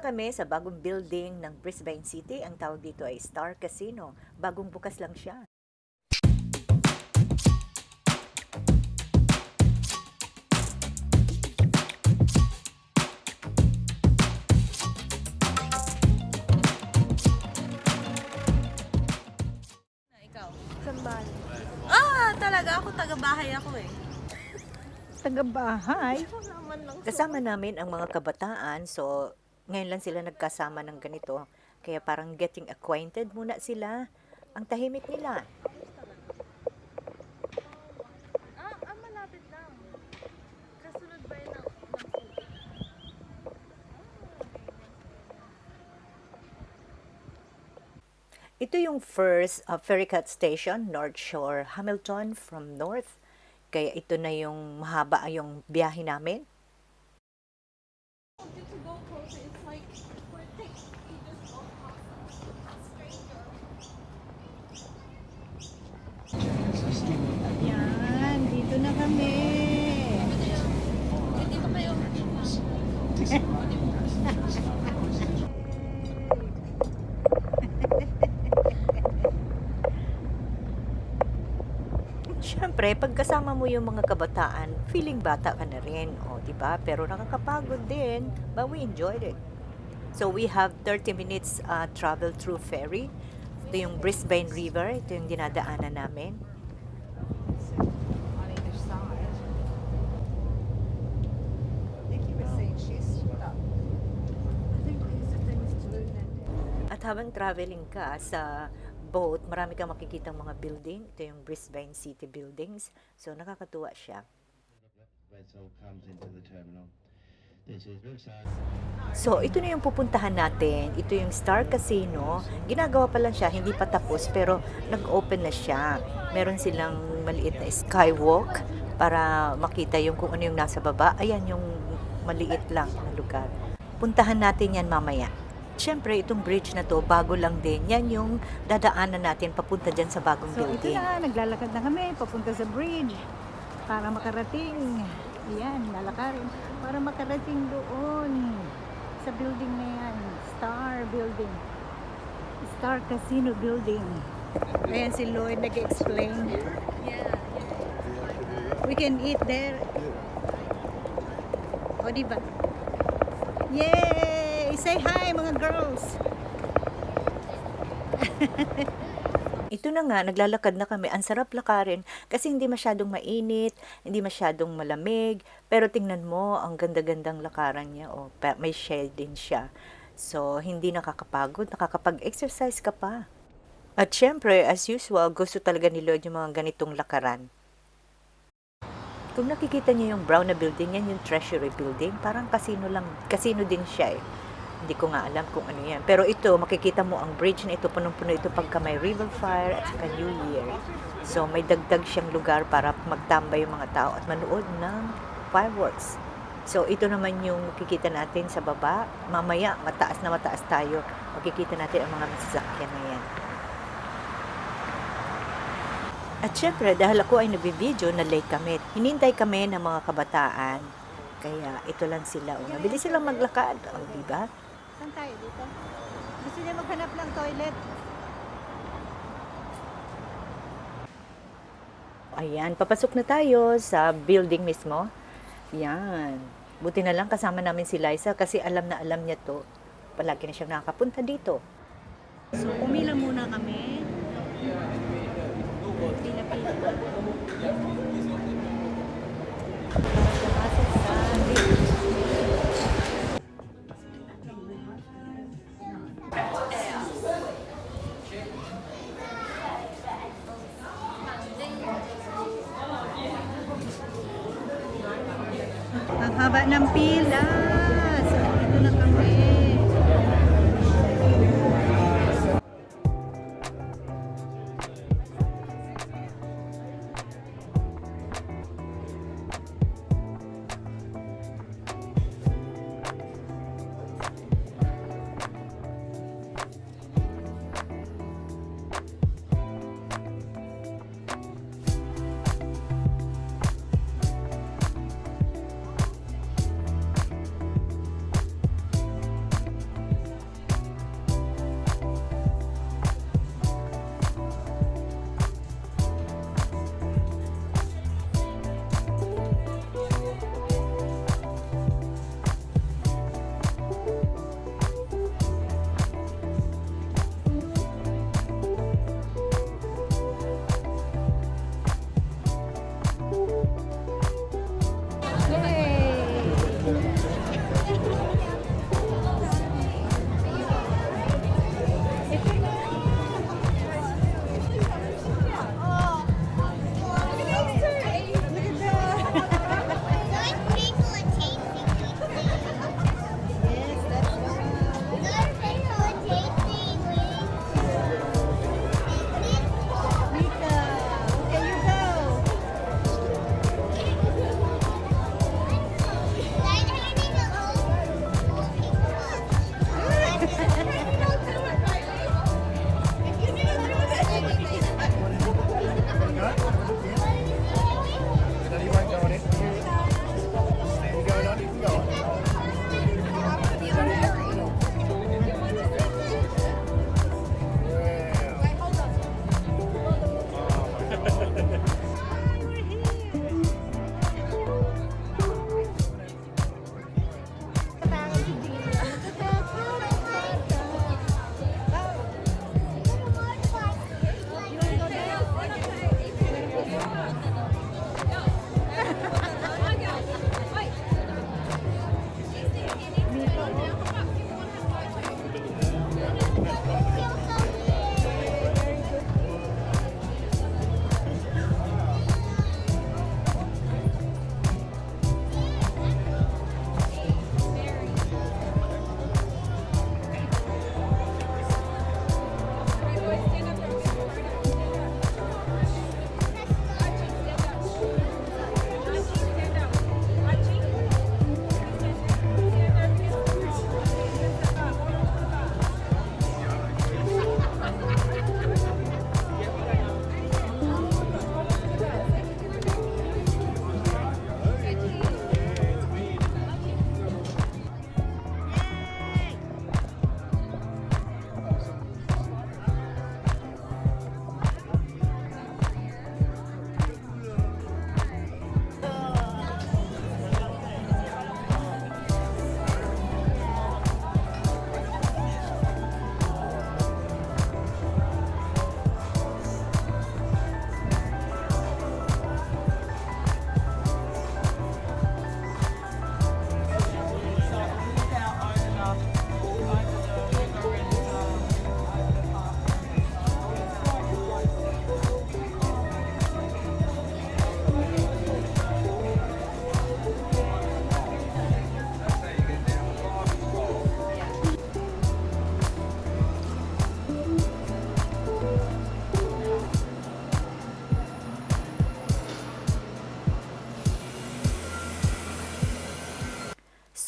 kami sa bagong building ng Brisbane City. Ang tawag dito ay Star Casino. Bagong bukas lang siya. Ikaw? Sambal. Talaga ako, taga-bahay ako eh. Taga-bahay. Kasama namin ang mga kabataan, so ngayon lang sila nagkasama ng ganito. Kaya parang getting acquainted muna sila. Ang tahimik nila. Malapit lang. Kasunod ba yun ng Ito yung first ferrycat station, North Shore, Hamilton from North. Kaya ito na yung mahaba yung biyahe namin. Yan, dito na kami. Dito kayo. Siyempre, pagkasama mo yung mga kabataan, feeling bata ka na rin, o, di ba? Pero nakakapagod din, but we enjoyed it. So we have 30 minutes travel through ferry. Ito yung Brisbane River, ito yung dinadaanan namin. On either side. Nikki was saying she's stuck. I think these are things to learn that day. At habang traveling ka sa boat, marami kang makikitang mga building. Ito yung Brisbane City buildings. So nakakatuwa siya. Vessel comes into the terminal. This is Riverside. So, ito na yung pupuntahan natin. Ito yung Star Casino. Ginagawa pa lang siya, hindi pa tapos, pero nag-open na siya. Meron silang maliit na skywalk para makita yung kung ano yung nasa baba. Ayan yung maliit lang na lugar. Puntahan natin yan mamaya. Siyempre, itong bridge na to, bago lang din. Yan yung dadaanan natin papunta dyan sa bagong So ito building. na, naglalakad na kami papunta sa bridge para makarating. Yan, lalakarin. Para makarating doon sa building na yan. Star Building. Star Casino Building. Ayan si Lloyd nag-explain. Yeah. We can eat there. O, diba? Yay! Say hi, mga girls! Ito na nga, naglalakad na kami. Ang sarap lakarin kasi hindi masyadong mainit, hindi masyadong malamig. Pero tingnan mo, ang ganda-gandang lakaran niya. Oh, may shade din siya. So, hindi nakakapagod, nakakapag-exercise ka pa. At syempre, as usual, gusto talaga ni Lloyd yung mga ganitong lakaran. Kung nakikita niyo yung brown na building, yan yung Treasury Building. Parang casino lang, casino din siya eh. Hindi ko nga alam kung ano yan. Pero ito, makikita mo ang bridge na ito, punong-puno ito pagka may River Fire at saka New Year. So, may dagdag siyang lugar para magtambay yung mga tao at manood ng fireworks. So, ito naman yung makikita natin sa baba. Mamaya, mataas na mataas tayo. Makikita natin ang mga sasakyan na yan. At syempre, dahil ako ay nagbibideo, na late kami. Hinintay kami ng mga kabataan. Kaya ito lang sila. O, mabilis silang maglakad. O, diba? Saan tayo dito? Gusto niya maghanap ng toilet. Ayan, papasok na tayo sa building mismo. Yan. Buti na lang kasama namin si Liza kasi alam na alam niya to. Palagi na siyang nakakapunta dito. So, pumila muna kami. Pila-pila. Pasok sa bridge. Ang haba ng pila. So, dito na kami.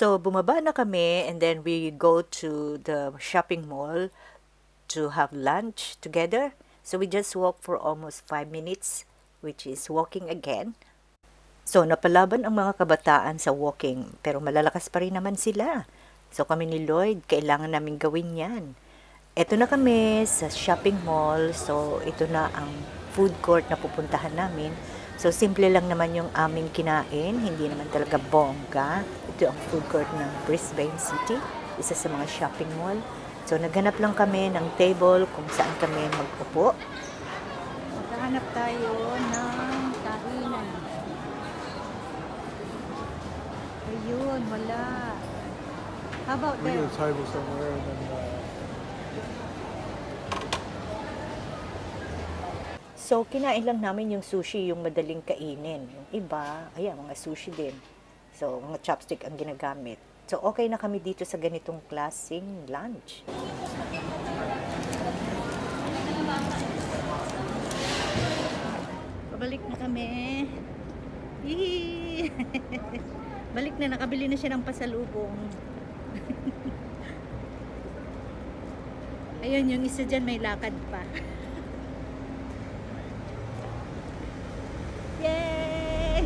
So, bumaba na kami and then we go to the shopping mall to have lunch together. So, we just walk for almost 5 minutes, which is walking again. So, napalaban ang mga kabataan sa walking, pero malalakas pa rin naman sila. So, kami ni Lloyd, kailangan namin gawin yan. Ito na kami sa shopping mall. So, ito na ang food court na pupuntahan namin. So, simple lang naman yung aming kinain. Hindi naman talaga bongga. Ito ang food court ng Brisbane City. Isa sa mga shopping mall. So, naghanap lang kami ng table kung saan kami mag-upo. Maghahanap tayo ng kainan. Ayun, wala. How about We get there? a table somewhere and then So, kinain lang namin yung sushi, yung madaling kainin. Yung iba, ayan, mga sushi din. So, mga chopstick ang ginagamit. So, okay na kami dito sa ganitong klaseng lunch. Pabalik na kami. Yee! Balik na, nakabili na siya ng pasalubong. Ayun, yung isa dyan may lakad pa. Yay!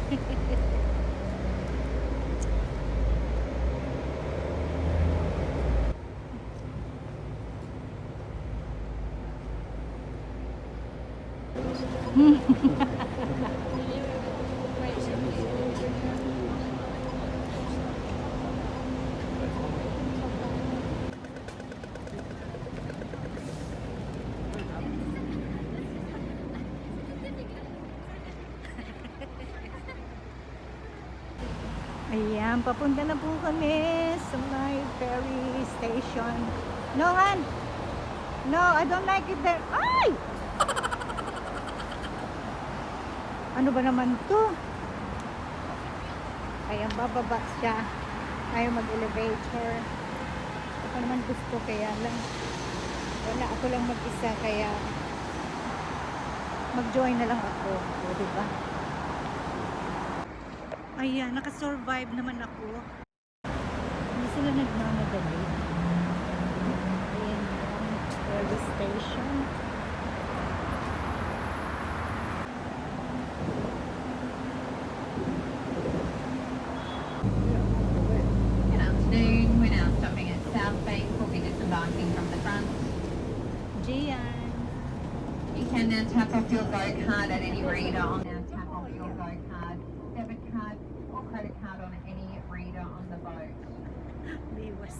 Ayan, papunta na po kami sa my ferry station. No, Han? No, I don't like it there. Ay! Ano ba naman to? Ayan, bababa siya. Ayaw mag-elevator. Ako naman gusto, kaya lang. Wala, ako lang mag-isa, kaya mag-join na lang ako. O, diba? Ayan, nakasurvive naman ako. Hindi sila nagmamadali. Ayan, ferry station. Good afternoon. We're now stopping at South Bank. We'll be disembarking from the front. Gian. You can now tap off your go card at any reader on now tap off your go card, debit card or credit card on any reader on the boat. Biwas.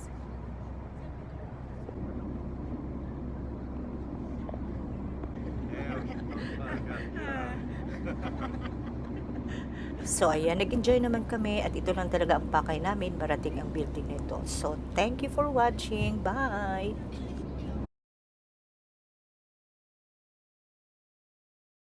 So, ayan, nag-enjoy naman kami at ito lang talaga ang pakay namin, marating ang building nito. So, thank you for watching. Bye!